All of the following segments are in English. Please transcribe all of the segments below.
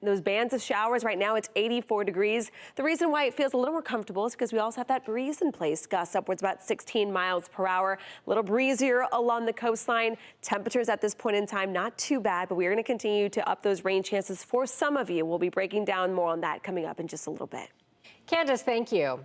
those bands of showers. Right now it's 84 degrees. The reason why it feels a little more comfortable is because we also have that breeze in place. Gusts upwards about 16 miles per hour. A little breezier along the coastline. Temperatures at this point in time not too bad, but we are going to continue to up those rain chances for some of you. We'll be breaking down more on that coming up in just a little bit. Candace, thank you.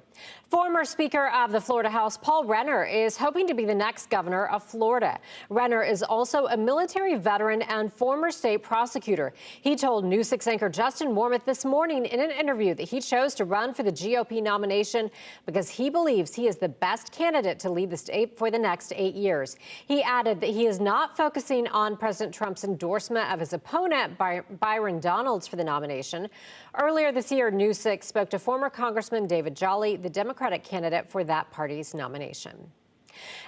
Former Speaker of the Florida House, Paul Renner, is hoping to be the next governor of Florida. Renner is also a military veteran and former state prosecutor. He told News 6 anchor Justin Wormuth this morning in an interview that he chose to run for the GOP nomination because he believes he is the best candidate to lead the state for the next 8 years. He added that he is not focusing on President Trump's endorsement of his opponent, Byron Donalds, for the nomination. Earlier this year, News 6 spoke to former Congressman David Jolly, the Democratic candidate for that party's nomination.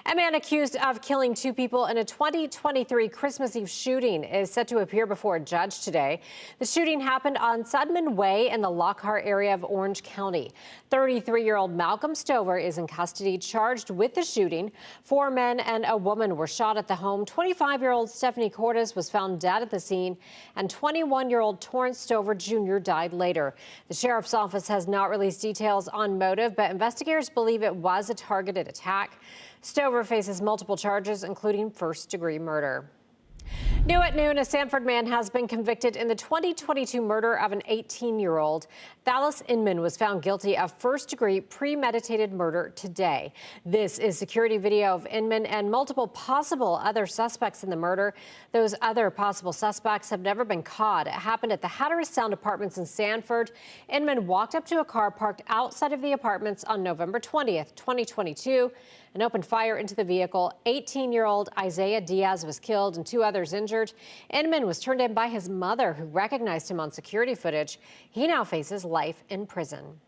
A man accused of killing 2 people in a 2023 Christmas Eve shooting is set to appear before a judge today. The shooting happened on Sudman Way in the Lockhart area of Orange County. 33-year-old Malcolm Stover is in custody, charged with the shooting. 4 men and a woman were shot at the home. 25-year-old Stephanie Cordes was found dead at the scene, and 21-year-old Torrance Stover Jr. died later. The sheriff's office has not released details on motive, but investigators believe it was a targeted attack. Stover faces multiple charges, including first-degree murder. New at noon, a Sanford man has been convicted in the 2022 murder of an 18-year-old. Dallas Inman was found guilty of first-degree premeditated murder today. This is security video of Inman and multiple possible other suspects in the murder. Those other possible suspects have never been caught. It happened at the Hatteras Sound Apartments in Sanford. Inman walked up to a car parked outside of the apartments on November 20th, 2022, and opened fire into the vehicle. 18-year-old Isaiah Diaz was killed and 2 others injured. Inman was turned in by his mother, who recognized him on security footage. He now faces life in prison.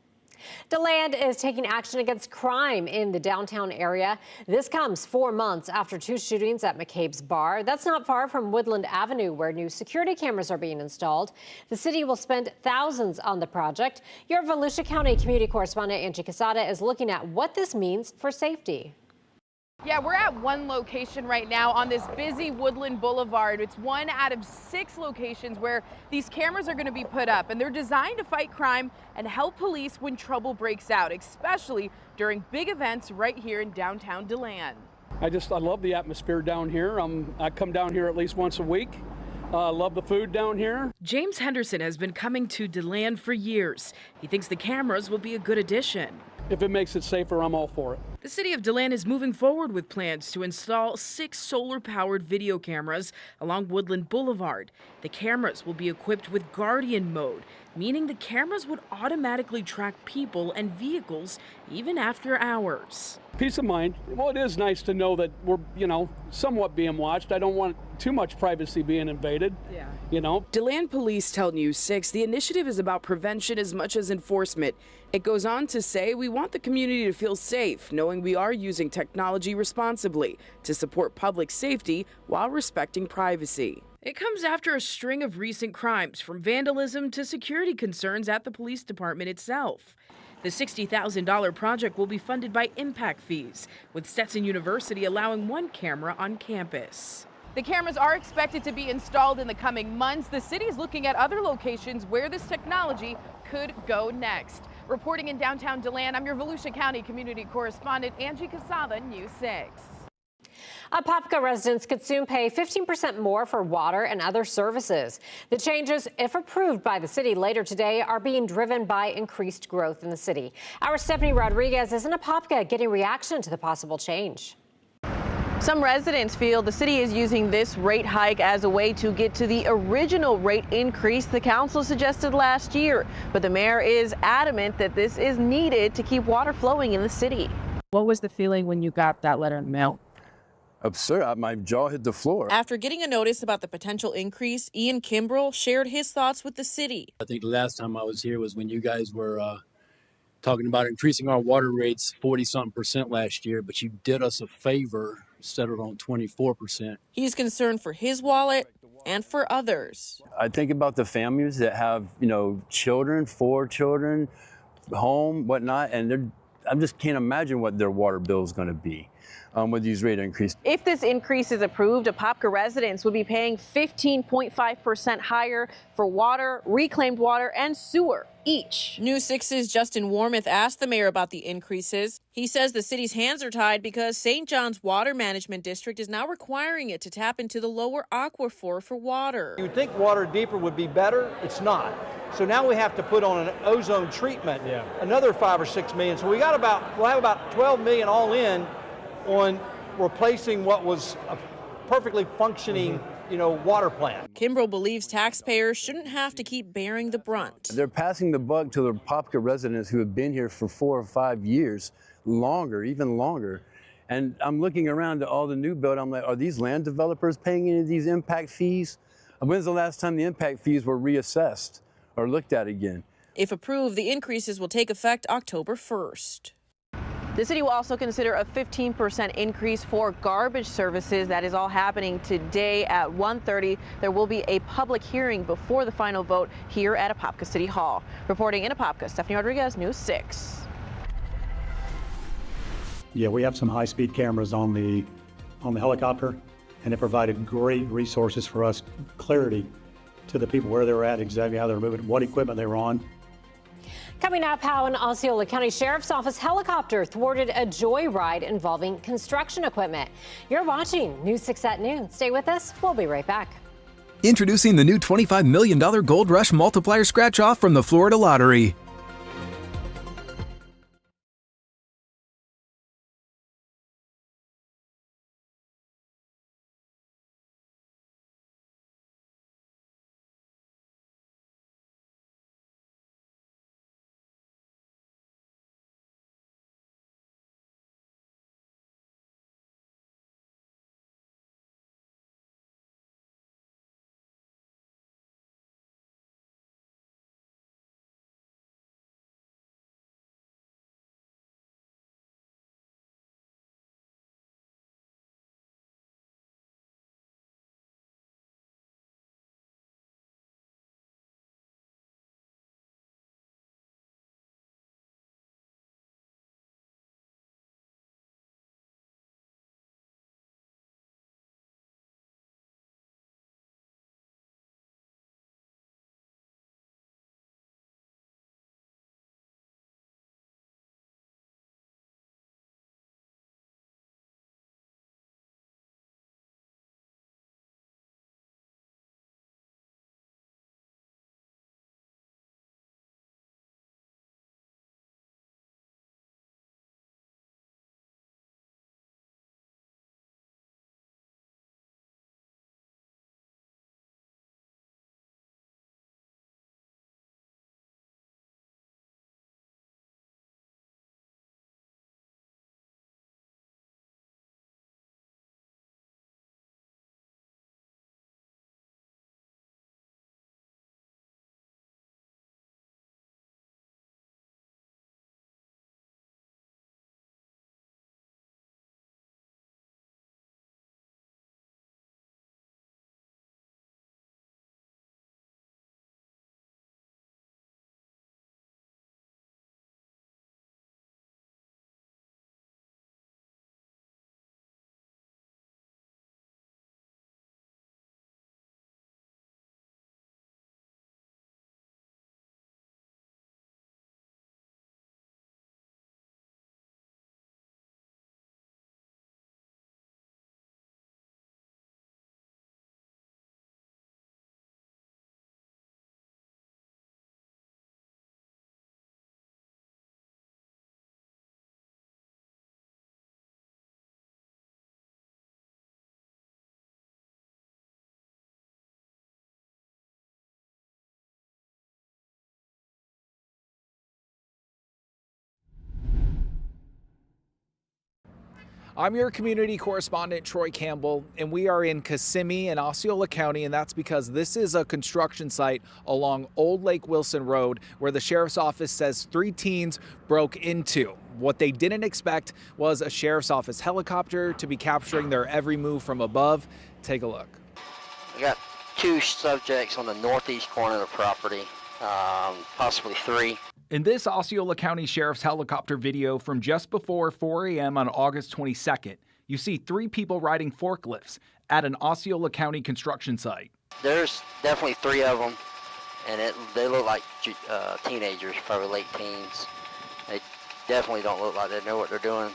DeLand is taking action against crime in the downtown area. This comes 4 months after 2 shootings at McCabe's Bar. That's not far from Woodland Avenue, where new security cameras are being installed. The city will spend thousands on the project. Your Volusia County community correspondent Angie Casada is looking at what this means for safety. Yeah, we're at one location right now on this busy Woodland Boulevard. It's 1 out of 6 locations where these cameras are going to be put up, and they're designed to fight crime and help police when trouble breaks out, especially during big events right here in downtown DeLand. I love the atmosphere down here. I come down here at least once a week. Love the food down here. James Henderson has been coming to DeLand for years. He thinks the cameras will be a good addition. If it makes it safer, I'm all for it. The city of DeLand is moving forward with plans to install 6 solar-powered video cameras along Woodland Boulevard. The cameras will be equipped with Guardian mode, meaning the cameras would automatically track people and vehicles even after hours. Peace of mind. Well, it is nice to know that we're, somewhat being watched. I don't want too much privacy being invaded. Yeah. DeLand police tell News 6 the initiative is about prevention as much as enforcement. It goes on to say we want the community to feel safe, knowing we are using technology responsibly to support public safety while respecting privacy. It comes after a string of recent crimes, from vandalism to security concerns at the police department itself. The $60,000 project will be funded by impact fees, with Stetson University allowing 1 camera on campus. The cameras are expected to be installed in the coming months. The city is looking at other locations where this technology could go next. Reporting in downtown DeLand, I'm your Volusia County community correspondent Angie Casada, News 6. Apopka residents could soon pay 15% more for water and other services. The changes, if approved by the city later today, are being driven by increased growth in the city. Our Stephanie Rodriguez is in Apopka getting reaction to the possible change. Some residents feel the city is using this rate hike as a way to get to the original rate increase the council suggested last year. But the mayor is adamant that this is needed to keep water flowing in the city. What was the feeling when you got that letter in the mail? Absurd. My jaw hit the floor. After getting a notice about the potential increase, Ian Kimbrell shared his thoughts with the city. I think the last time I was here was when you guys were talking about increasing our water rates 40-something% last year, but you did us a favor, settled on 24%. He's concerned for his wallet and for others. I think about the families that have, children, 4 children, home, whatnot, and I just can't imagine what their water bill is going to be with these rate increases. If this increase is approved, Apopka residents would be paying 15.5% higher for water, reclaimed water, and sewer each. News 6's Justin Warmoth asked the mayor about the increases. He says the city's hands are tied because St. John's Water Management District is now requiring it to tap into the lower aquifer for water. You'd think water deeper would be better. It's not. So now we have to put on an ozone treatment, another 5 or 6 million. So we'll have about 12 million all in on replacing what was a perfectly functioning, water plant. Kimbrough believes taxpayers shouldn't have to keep bearing the brunt. They're passing the buck to the Apopka residents who have been here for 4 or 5 years, longer, even longer. And I'm looking around at all the new build. I'm like, are these land developers paying any of these impact fees? When's the last time the impact fees were reassessed or looked at again? If approved, the increases will take effect October 1st. The city will also consider a 15% increase for garbage services. That is all happening today at 1:30. There will be a public hearing before the final vote here at Apopka City Hall. Reporting in Apopka, Stephanie Rodriguez, News 6. Yeah, we have some high-speed cameras on the helicopter, and it provided great resources for us, clarity to the people where they were at, exactly how they were moving, what equipment they were on. Coming up, how an Osceola County Sheriff's Office helicopter thwarted a joyride involving construction equipment. You're watching News 6 at noon. Stay with us. We'll be right back. Introducing the new $25 million Gold Rush Multiplier Scratch-Off from the Florida Lottery. I'm your community correspondent, Troy Campbell, and we are in Kissimmee in Osceola County, and that's because this is a construction site along Old Lake Wilson Road where the sheriff's office says 3 teens broke into. What they didn't expect was a sheriff's office helicopter to be capturing their every move from above. Take a look. We got 2 subjects on the northeast corner of the property, possibly 3. In this Osceola County Sheriff's helicopter video from just before 4 a.m. on August 22nd, you see 3 people riding forklifts at an Osceola County construction site. There's definitely 3 of them, and they look like teenagers, probably late teens. They definitely don't look like they know what they're doing.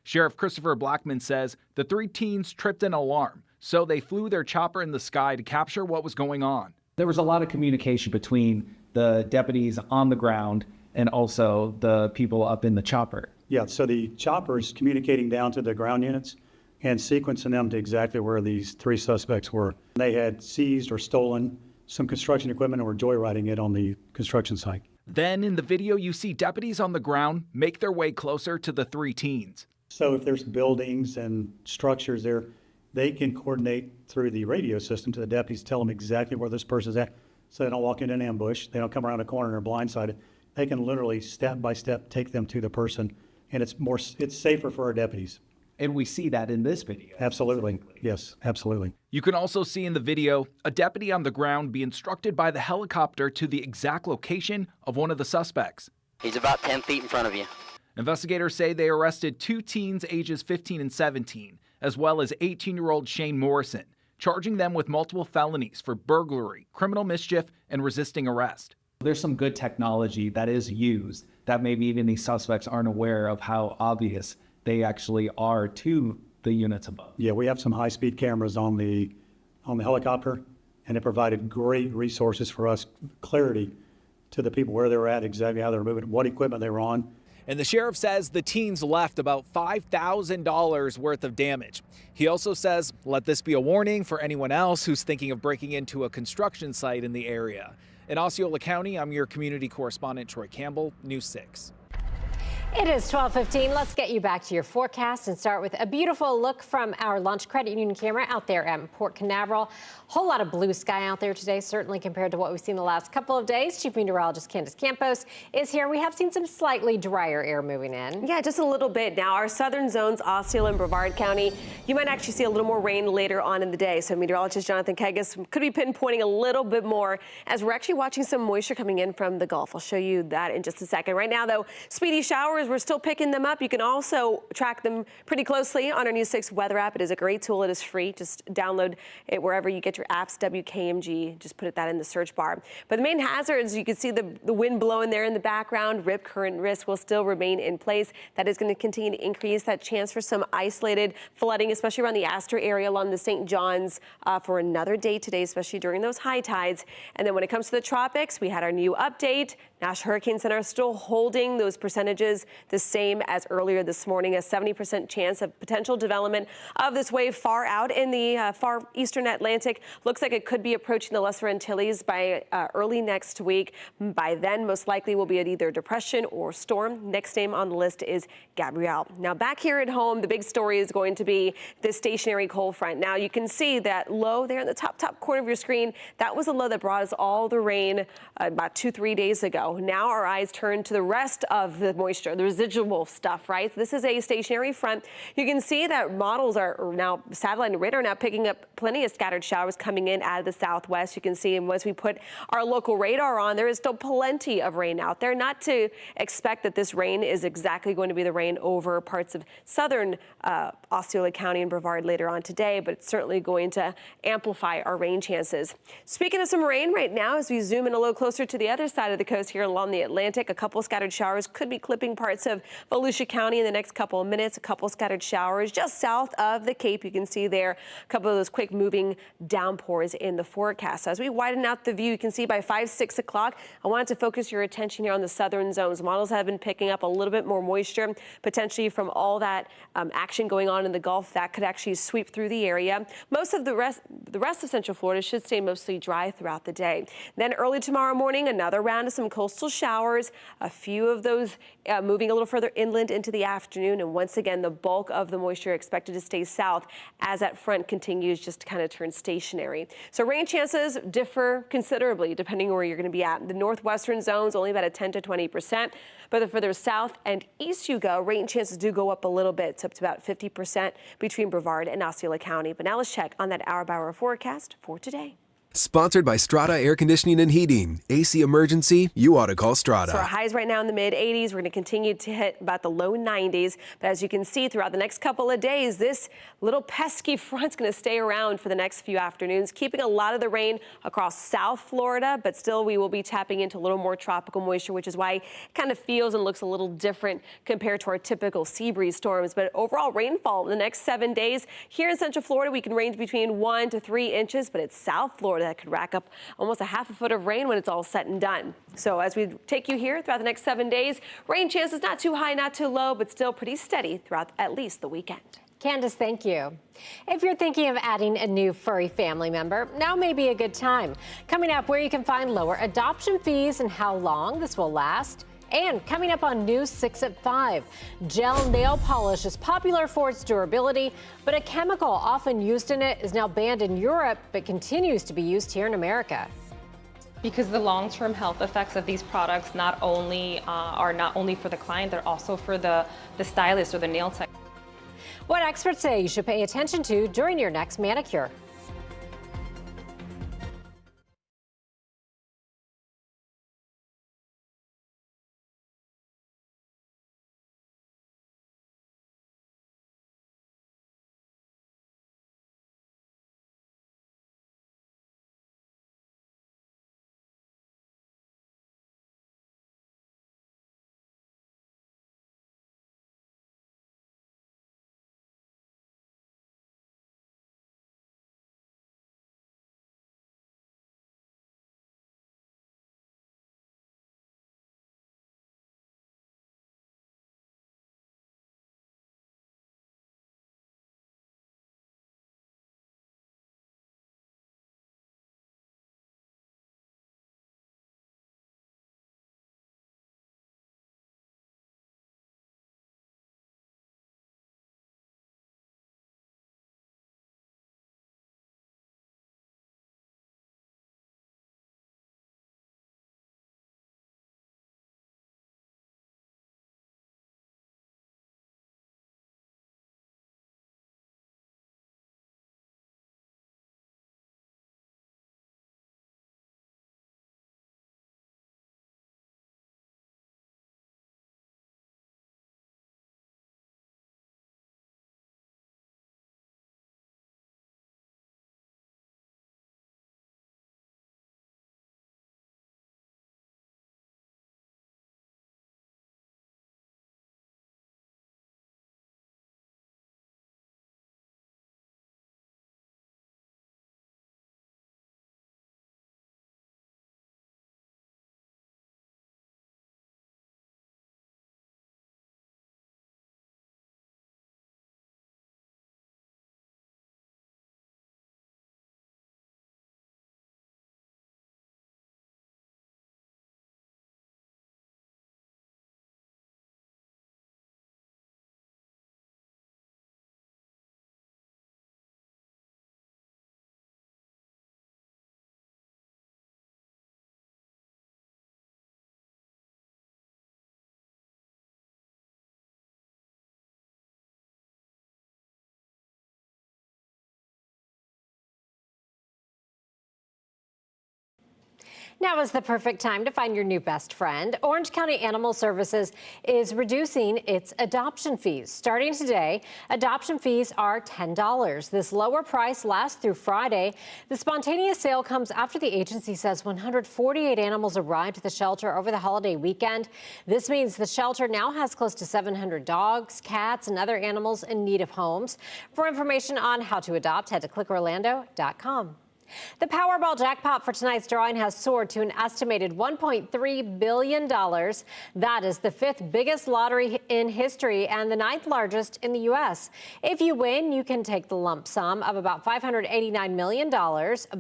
Sheriff Christopher Blackman says the 3 teens tripped an alarm, so they flew their chopper in the sky to capture what was going on. There was a lot of communication between the deputies on the ground and also the people up in the chopper. Yeah, so the chopper is communicating down to the ground units and sequencing them to exactly where these 3 suspects were. They had seized or stolen some construction equipment and were joyriding it on the construction site. Then in the video, you see deputies on the ground make their way closer to the 3 teens. So if there's buildings and structures there, they can coordinate through the radio system to the deputies, tell them exactly where this person's at, so they don't walk into an ambush, they don't come around a corner and are blindsided. They can literally step by step take them to the person, and it's safer for our deputies. And we see that in this video. Absolutely. Yes, absolutely. You can also see in the video a deputy on the ground be instructed by the helicopter to the exact location of one of the suspects. He's about 10 feet in front of you. Investigators say they arrested 2 teens ages 15 and 17, as well as 18-year-old Shane Morrison, charging them with multiple felonies for burglary, criminal mischief, and resisting arrest. There's some good technology that is used that maybe even these suspects aren't aware of how obvious they actually are to the units above. Yeah, we have some high-speed cameras on the helicopter, and it provided great resources for us, clarity to the people where they were at, exactly how they were moving, what equipment they were on. And the sheriff says the teens left about $5,000 worth of damage. He also says, let this be a warning for anyone else who's thinking of breaking into a construction site in the area. In Osceola County, I'm your community correspondent, Troy Campbell, News 6. It is 12:15. Let's get you back to your forecast and start with a beautiful look from our Lunch Credit Union camera out there at Port Canaveral. Whole lot of blue sky out there today, certainly compared to what we've seen the last couple of days. Chief Meteorologist Candace Campos is here. We have seen some slightly drier air moving in. Yeah, just a little bit now. Our southern zones, Osceola and Brevard County, you might actually see a little more rain later on in the day. So meteorologist Jonathan Kegas could be pinpointing a little bit more as we're actually watching some moisture coming in from the Gulf. I'll show you that in just a second. Right now, though, speedy showers, we're still picking them up. You can also track them pretty closely on our News 6 weather app. It is a great tool. It is free. Just download it wherever you get your apps, WKMG. Just put that in the search bar. But the main hazards, you can see the wind blowing there in the background. Rip current risk will still remain in place. That is going to continue to increase that chance for some isolated flooding, especially around the Astor area along the St. John's for another day today, especially during those high tides. And then when it comes to the tropics, we had our new update. National Hurricane Center still holding those percentages the same as earlier this morning, a 70% chance of potential development of this wave far out in the far eastern Atlantic. Looks like it could be approaching the Lesser Antilles by early next week. By then, most likely will be at either depression or storm. Next name on the list is Gabrielle. Now back here at home, the big story is going to be this stationary cold front. Now you can see that low there in the top corner of your screen. That was a low that brought us all the rain about 2-3 days ago. Now our eyes turn to the rest of the moisture, the residual stuff, right? So this is a stationary front. You can see that models are now, satellite and radar are now picking up plenty of scattered showers coming in out of the southwest. You can see, and once we put our local radar on, there is still plenty of rain out there. Not to expect that this rain is exactly going to be the rain over parts of southern Osceola County and Brevard later on today, but it's certainly going to amplify our rain chances. Speaking of some rain right now, as we zoom in a little closer to the other side of the coast here along the Atlantic, a couple scattered showers could be clipping parts of Volusia County in the next couple of minutes. A couple scattered showers just south of the Cape. You can see there a couple of those quick moving downpours in the forecast. So as we widen out the view, you can see by 5-6 o'clock, I wanted to focus your attention here on the southern zones. Models have been picking up a little bit more moisture, potentially from all that action going on in the Gulf. That could actually sweep through the area. Most of the rest of Central Florida should stay mostly dry throughout the day. Then early tomorrow morning, another round of some coastal showers, a few of those moving a little further inland into the afternoon. And once again, the bulk of the moisture expected to stay south as that front continues just to kind of turn stationary. So rain chances differ considerably depending on where you're going to be at. The northwestern zones only about a 10 to 20%, but the further south and east you go, rain chances do go up a little bit. It's up to about 50% between Brevard and Osceola County. But now let's check on that hour-by-hour forecast for today. Sponsored by Strata Air Conditioning and Heating. AC emergency, you ought to call Strata. So our highs right now in the mid 80s. We're going to continue to hit about the low 90s. But as you can see throughout the next couple of days, this little pesky front's going to stay around for the next few afternoons, keeping a lot of the rain across South Florida. But still, we will be tapping into a little more tropical moisture, which is why it kind of feels and looks a little different compared to our typical sea breeze storms. But overall rainfall in the next 7 days here in Central Florida, we can range between 1 to 3 inches. But it's South Florida that could rack up almost a half a foot of rain when it's all said and done. So as we take you here throughout the next 7 days, rain chances not too high, not too low, but still pretty steady throughout at least the weekend. Candace, thank you. If you're thinking of adding a new furry family member, now may be a good time. Coming up, where you can find lower adoption fees and how long this will last. And coming up on News 6 at 5, gel nail polish is popular for its durability, but a chemical often used in it is now banned in Europe, but continues to be used here in America. Because the long-term health effects of these products are not only for the client, they're also for the stylist or the nail tech. What experts say you should pay attention to during your next manicure. Now is the perfect time to find your new best friend. Orange County Animal Services is reducing its adoption fees. Starting today, adoption fees are $10. This lower price lasts through Friday. The spontaneous sale comes after the agency says 148 animals arrived at the shelter over the holiday weekend. This means the shelter now has close to 700 dogs, cats, and other animals in need of homes. For information on how to adopt, head to clickorlando.com. The Powerball jackpot for tonight's drawing has soared to an estimated $1.3 billion. That is the 5th biggest lottery in history and the 9th largest in the U.S. If you win, you can take the lump sum of about $589 million.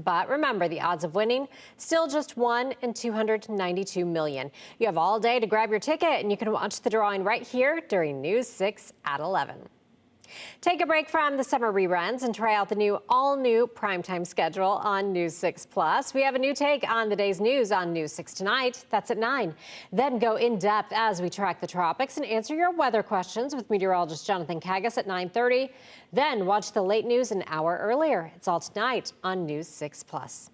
But remember, the odds of winning, still just 1 in 292 million. You have all day to grab your ticket, and you can watch the drawing right here during News 6 at 11. Take a break from the summer reruns and try out the all-new primetime schedule on News 6 Plus. We have a new take on the day's news on News 6 tonight. That's at 9. Then go in depth as we track the tropics and answer your weather questions with meteorologist Jonathan Kagas at 9:30. Then watch the late news an hour earlier. It's all tonight on News 6 Plus.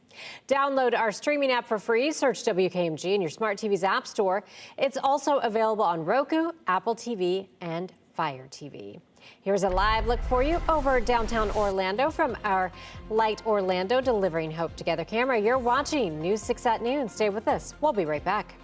Download our streaming app for free. Search WKMG in your smart TV's app store. It's also available on Roku, Apple TV, and Fire TV. Here's a live look for you over downtown Orlando from our Light Orlando Delivering Hope Together camera. You're watching News 6 at noon. Stay with us. We'll be right back.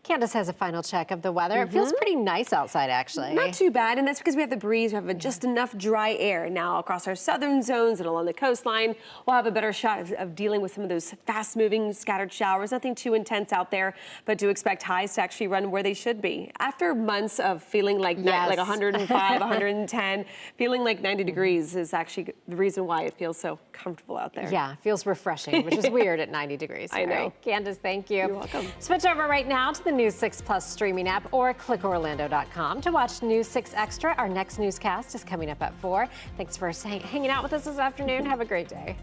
Candace has a final check of the weather. It feels pretty nice outside, actually. Not too bad, and that's because we have the breeze. We have just enough dry air. Now, across our southern zones and along the coastline, we'll have a better shot of dealing with some of those fast-moving scattered showers. Nothing too intense out there, but do expect highs to actually run where they should be. After months of feeling like, like 105, 110, feeling like 90 degrees is actually the reason why it feels so comfortable out there. Yeah, feels refreshing, which is weird at 90 degrees. I know. Right? Candace, thank you. You're welcome. Switch over right now to the News 6 Plus streaming app or clickorlando.com to watch News 6 Extra. Our next newscast is coming up at 4. Thanks for hanging out with us this afternoon. Have a great day.